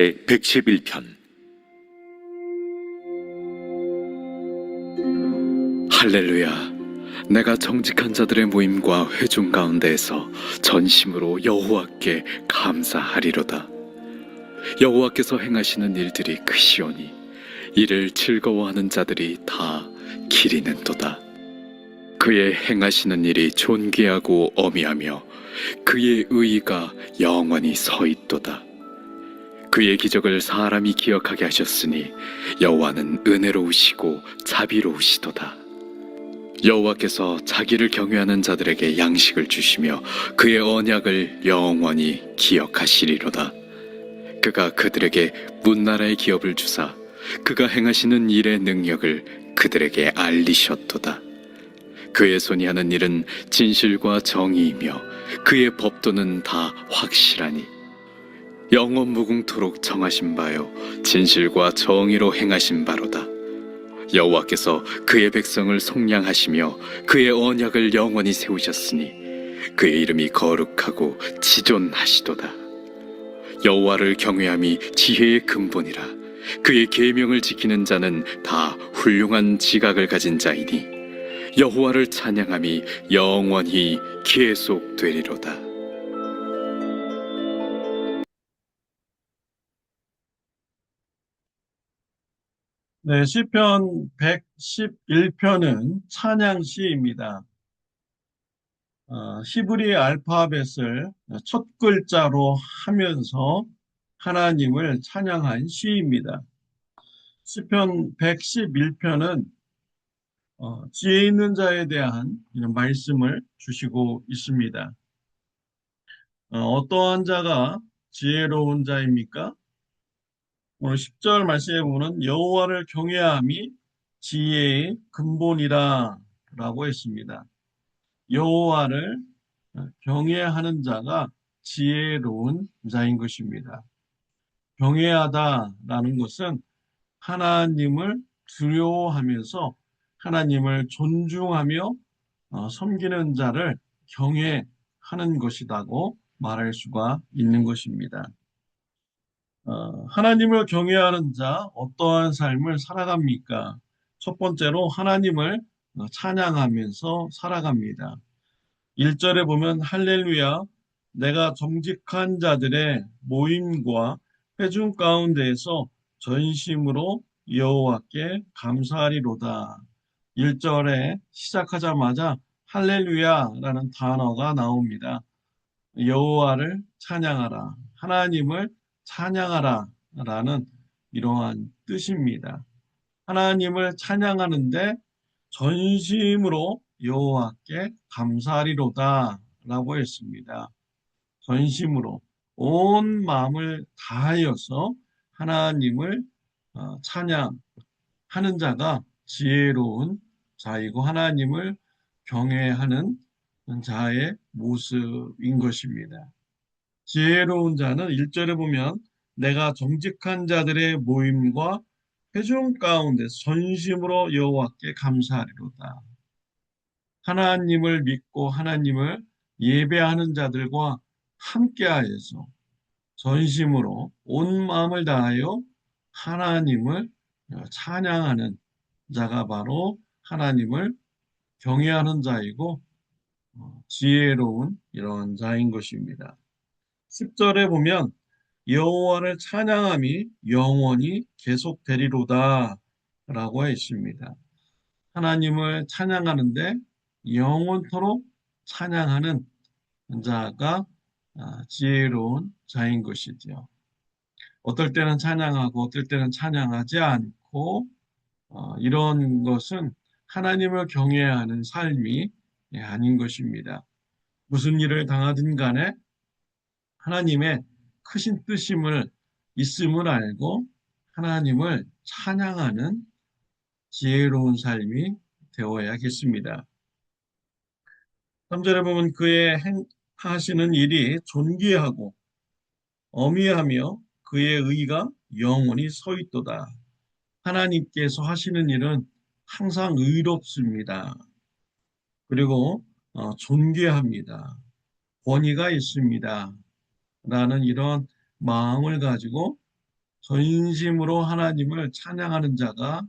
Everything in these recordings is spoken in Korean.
111편. 할렐루야. 내가 정직한 자들의 모임과 회중 가운데에서 전심으로 여호와께 감사하리로다. 여호와께서 행하시는 일들이 크시오니 이를 즐거워하는 자들이 다 기리는도다. 그의 행하시는 일이 존귀하고 어미하며 그의 의의가 영원히 서 있도다. 그의 기적을 사람이 기억하게 하셨으니 여호와는 은혜로우시고 자비로우시도다. 여호와께서 자기를 경외하는 자들에게 양식을 주시며 그의 언약을 영원히 기억하시리로다. 그가 그들에게 문나라의 기업을 주사 그가 행하시는 일의 능력을 그들에게 알리셨도다. 그의 손이 하는 일은 진실과 정의이며 그의 법도는 다 확실하니 영원 무궁토록 정하신 바요 진실과 정의로 행하신 바로다. 여호와께서 그의 백성을 속량하시며 그의 언약을 영원히 세우셨으니 그의 이름이 거룩하고 지존하시도다. 여호와를 경외함이 지혜의 근본이라. 그의 계명을 지키는 자는 다 훌륭한 지각을 가진 자이니 여호와를 찬양함이 영원히 계속되리로다. 네, 시편 111편은 찬양시입니다. 히브리 알파벳을 첫 글자로 하면서 하나님을 찬양한 시입니다. 시편 111편은 지혜 있는 자에 대한 이런 말씀을 주시고 있습니다. 어떠한 자가 지혜로운 자입니까? 오늘 10절 말씀에 보면 여호와를 경외함이 지혜의 근본이라 라고 했습니다. 여호와를 경외하는 자가 지혜로운 자인 것입니다. 경외하다라는 것은 하나님을 두려워하면서 하나님을 존중하며 섬기는 자를 경외하는 것이라고 말할 수가 있는 것입니다. 하나님을 경외하는 자 어떠한 삶을 살아갑니까? 첫 번째로 하나님을 찬양하면서 살아갑니다. 1절에 보면 할렐루야 내가 정직한 자들의 모임과 회중 가운데에서 전심으로 여호와께 감사하리로다. 1절에 시작하자마자 할렐루야라는 단어가 나옵니다. 여호와를 찬양하라. 하나님을 찬양하라 라는 이러한 뜻입니다. 하나님을 찬양하는데 전심으로 여호와께 감사하리로다 라고 했습니다. 전심으로 온 마음을 다하여서 하나님을 찬양하는 자가 지혜로운 자이고 하나님을 경외하는 자의 모습인 것입니다. 지혜로운 자는 1절에 보면 내가 정직한 자들의 모임과 회중 가운데 전심으로 여호와께 감사하리로다. 하나님을 믿고 하나님을 예배하는 자들과 함께하여서 전심으로 온 마음을 다하여 하나님을 찬양하는 자가 바로 하나님을 경외하는 자이고 지혜로운 이런 자인 것입니다. 10절에 보면 여호와를 찬양함이 영원히 계속되리로다 라고 했습니다. 하나님을 찬양하는데 영원토록 찬양하는 자가 지혜로운 자인 것이죠. 어떨 때는 찬양하고 어떨 때는 찬양하지 않고 이런 것은 하나님을 경외하는 삶이 아닌 것입니다. 무슨 일을 당하든 간에 하나님의 크신 뜻임을 있음을 알고 하나님을 찬양하는 지혜로운 삶이 되어야겠습니다. 3절에 보면 그의 하시는 일이 존귀하고 어미하며 그의 의가 영원히 서 있도다. 하나님께서 하시는 일은 항상 의롭습니다. 그리고 존귀합니다. 권위가 있습니다. 라는 이런 마음을 가지고 전심으로 하나님을 찬양하는 자가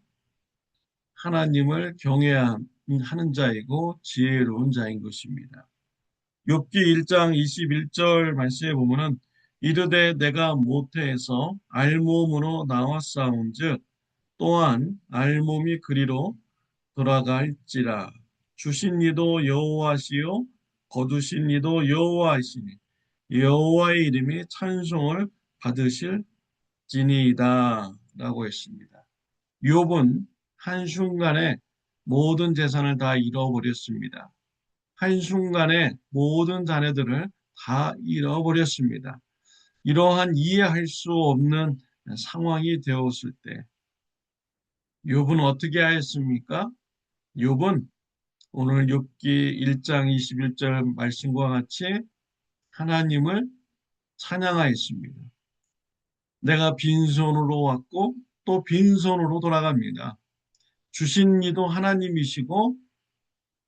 하나님을 경외하는 자이고 지혜로운 자인 것입니다. 욥기 1장 21절 말씀에 보면은 이르되 내가 모태에서 알몸으로 나왔사온즉 또한 알몸이 그리로 돌아갈지라. 주신 이도 여호와시요 거두신 이도 여호와이시니 여호와의 이름이 찬송을 받으실지니이다 라고 했습니다. 욥은 한순간에 모든 재산을 다 잃어버렸습니다. 한순간에 모든 자녀들을 다 잃어버렸습니다. 이러한 이해할 수 없는 상황이 되었을 때 욥은 어떻게 하였습니까? 욥은 오늘 욥기 1장 21절 말씀과 같이 하나님을 찬양하였습니다. 내가 빈손으로 왔고 또 빈손으로 돌아갑니다. 주신 이도 하나님이시고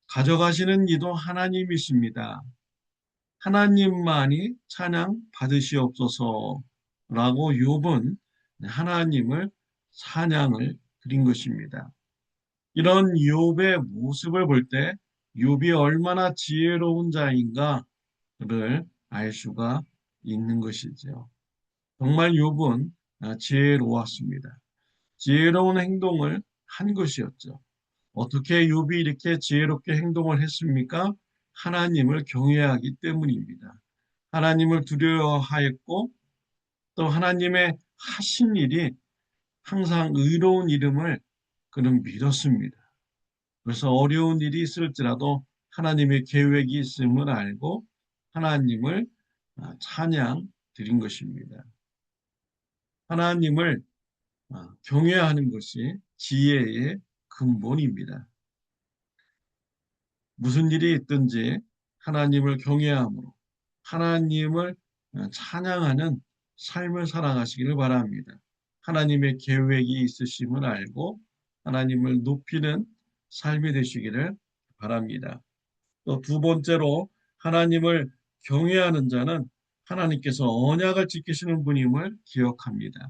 가져가시는 이도 하나님이십니다. 하나님만이 찬양 받으시옵소서라고 욥은 하나님을 찬양을 드린 것입니다. 이런 욥의 모습을 볼 때 욥이 얼마나 지혜로운 자인가를 알 수가 있는 것이죠. 정말 욥은 지혜로웠습니다. 지혜로운 행동을 한 것이었죠. 어떻게 욥이 이렇게 지혜롭게 행동을 했습니까? 하나님을 경외하기 때문입니다. 하나님을 두려워하였고 또 하나님의 하신 일이 항상 의로운 이름을 그는 믿었습니다. 그래서 어려운 일이 있을지라도 하나님의 계획이 있음을 알고 하나님을 찬양 드린 것입니다. 하나님을 경외하는 것이 지혜의 근본입니다. 무슨 일이 있든지 하나님을 경외함으로 하나님을 찬양하는 삶을 살아가시기를 바랍니다. 하나님의 계획이 있으심을 알고 하나님을 높이는 삶이 되시기를 바랍니다. 또 두 번째로 하나님을 경외하는 자는 하나님께서 언약을 지키시는 분임을 기억합니다.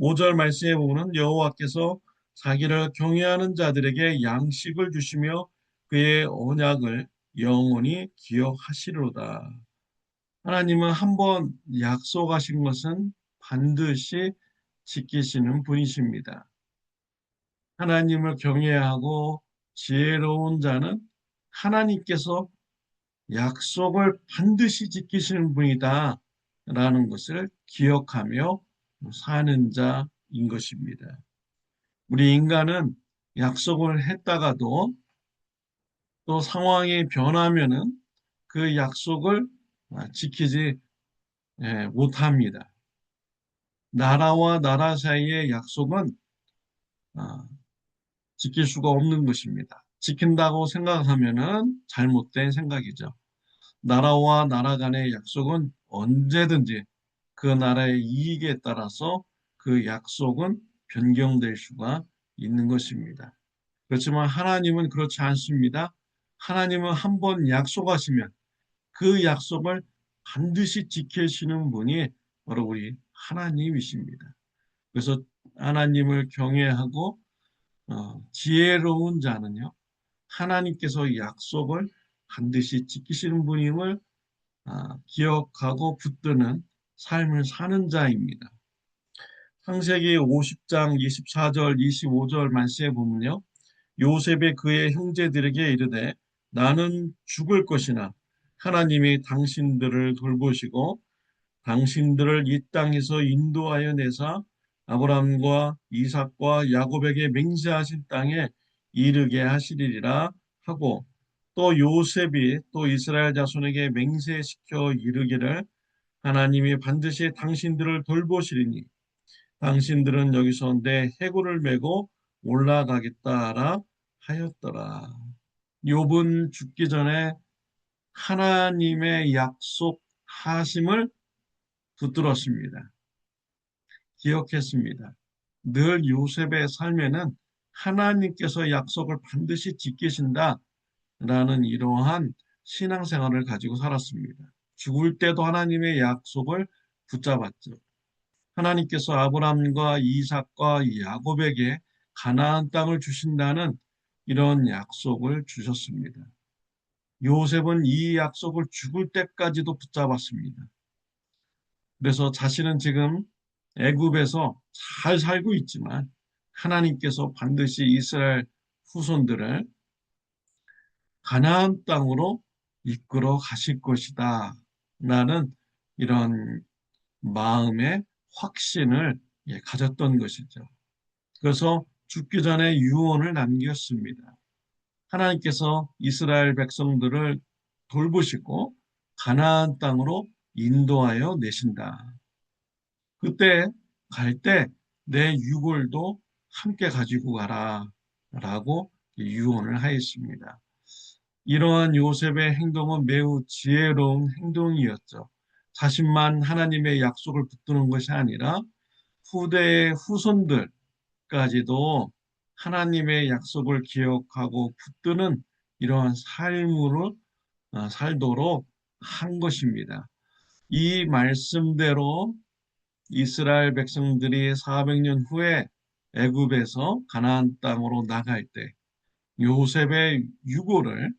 5절 말씀에 보면 여호와께서 자기를 경외하는 자들에게 양식을 주시며 그의 언약을 영원히 기억하시리로다. 하나님은 한번 약속하신 것은 반드시 지키시는 분이십니다. 하나님을 경외하고 지혜로운 자는 하나님께서 약속을 반드시 지키시는 분이다 라는 것을 기억하며 사는 자인 것입니다. 우리 인간은 약속을 했다가도 또 상황이 변하면은 그 약속을 지키지 못합니다. 나라와 나라 사이의 약속은 지킬 수가 없는 것입니다. 지킨다고 생각하면은 잘못된 생각이죠. 나라와 나라 간의 약속은 언제든지 그 나라의 이익에 따라서 그 약속은 변경될 수가 있는 것입니다. 그렇지만 하나님은 그렇지 않습니다. 하나님은 한번 약속하시면 그 약속을 반드시 지키시는 분이 바로 우리 하나님이십니다. 그래서 하나님을 경외하고 지혜로운 자는요, 하나님께서 약속을 반드시 지키시는 분임을 기억하고 붙드는 삶을 사는 자입니다. 창세기 50장 24절 25절 말씀에 보면요. 요셉이 그의 형제들에게 이르되 나는 죽을 것이나 하나님이 당신들을 돌보시고 당신들을 이 땅에서 인도하여 내사 아브라함과 이삭과 야곱에게 맹세하신 땅에 이르게 하시리라 하고 또 요셉이 또 이스라엘 자손에게 맹세시켜 이르기를 하나님이 반드시 당신들을 돌보시리니 당신들은 여기서 내 해골을 메고 올라가겠다라 하였더라. 욥은 죽기 전에 하나님의 약속하심을 붙들었습니다. 기억했습니다. 늘 요셉의 삶에는 하나님께서 약속을 반드시 지키신다라는 이러한 신앙생활을 가지고 살았습니다. 죽을 때도 하나님의 약속을 붙잡았죠. 하나님께서 아브라함과 이삭과 야곱에게 가나안 땅을 주신다는 이런 약속을 주셨습니다. 요셉은 이 약속을 죽을 때까지도 붙잡았습니다. 그래서 자신은 지금 애굽에서 잘 살고 있지만 하나님께서 반드시 이스라엘 후손들을 가나안 땅으로 이끌어 가실 것이다 라는 이런 마음의 확신을 가졌던 것이죠. 그래서 죽기 전에 유언을 남겼습니다. 하나님께서 이스라엘 백성들을 돌보시고 가나안 땅으로 인도하여 내신다. 그때 갈 때 내 유골도 함께 가지고 가라 라고 유언을 하였습니다. 이러한 요셉의 행동은 매우 지혜로운 행동이었죠. 자신만 하나님의 약속을 붙드는 것이 아니라 후대의 후손들까지도 하나님의 약속을 기억하고 붙드는 이러한 삶으로 살도록 한 것입니다. 이 말씀대로 이스라엘 백성들이 400년 후에 애굽에서 가나안 땅으로 나갈 때 요셉의 유고를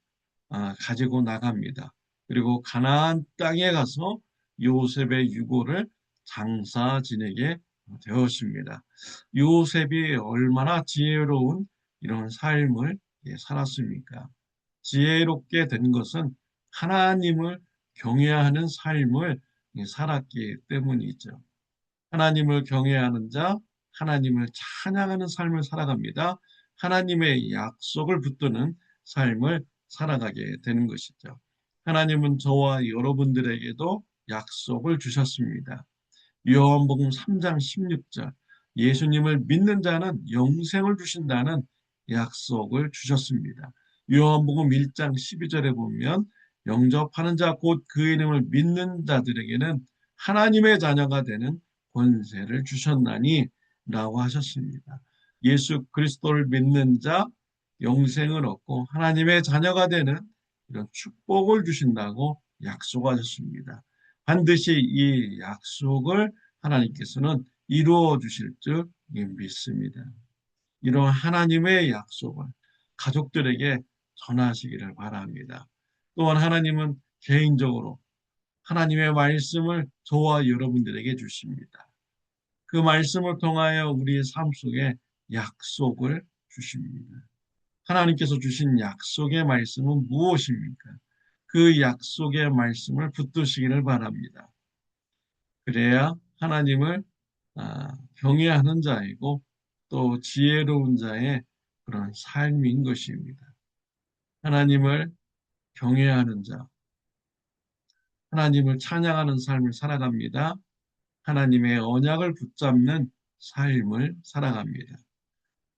가지고 나갑니다. 그리고 가나안 땅에 가서 요셉의 유고를 장사 지내게 되었습니다. 요셉이 얼마나 지혜로운 이런 삶을 살았습니까? 지혜롭게 된 것은 하나님을 경외하는 삶을 살았기 때문이죠. 하나님을 경외하는 자, 하나님을 찬양하는 삶을 살아갑니다. 하나님의 약속을 붙드는 삶을 살아가게 되는 것이죠. 하나님은 저와 여러분들에게도 약속을 주셨습니다. 요한복음 3장 16절, 예수님을 믿는 자는 영생을 주신다는 약속을 주셨습니다. 요한복음 1장 12절에 보면 영접하는 자 곧 그 이름을 믿는 자들에게는 하나님의 자녀가 되는 권세를 주셨나니 라고 하셨습니다. 예수 그리스도를 믿는 자 영생을 얻고 하나님의 자녀가 되는 이런 축복을 주신다고 약속하셨습니다. 반드시 이 약속을 하나님께서는 이루어 주실 줄 믿습니다. 이런 하나님의 약속을 가족들에게 전하시기를 바랍니다. 또한 하나님은 개인적으로 하나님의 말씀을 저와 여러분들에게 주십니다. 그 말씀을 통하여 우리의 삶 속에 약속을 주십니다. 하나님께서 주신 약속의 말씀은 무엇입니까? 그 약속의 말씀을 붙드시기를 바랍니다. 그래야 하나님을 경외하는 자이고 또 지혜로운 자의 그런 삶인 것입니다. 하나님을 경외하는 자, 하나님을 찬양하는 삶을 살아갑니다. 하나님의 언약을 붙잡는 삶을 살아갑니다.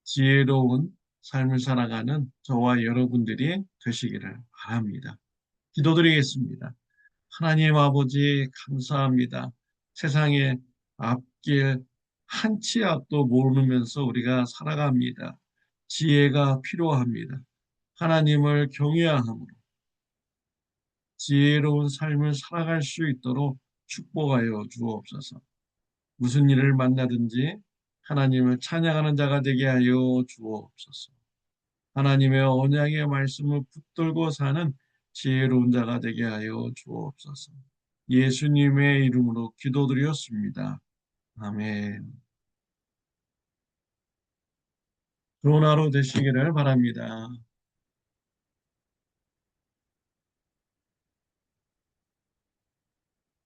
지혜로운 삶을 살아가는 저와 여러분들이 되시기를 바랍니다. 기도드리겠습니다. 하나님 아버지 감사합니다. 세상의 앞길 한 치 앞도 모르면서 우리가 살아갑니다. 지혜가 필요합니다. 하나님을 경외함으로 지혜로운 삶을 살아갈 수 있도록 축복하여 주옵소서. 무슨 일을 만나든지 하나님을 찬양하는 자가 되게 하여 주옵소서. 하나님의 언약의 말씀을 붙들고 사는 지혜로운 자가 되게 하여 주옵소서. 예수님의 이름으로 기도드렸습니다. 아멘. 좋은 하루 되시기를 바랍니다.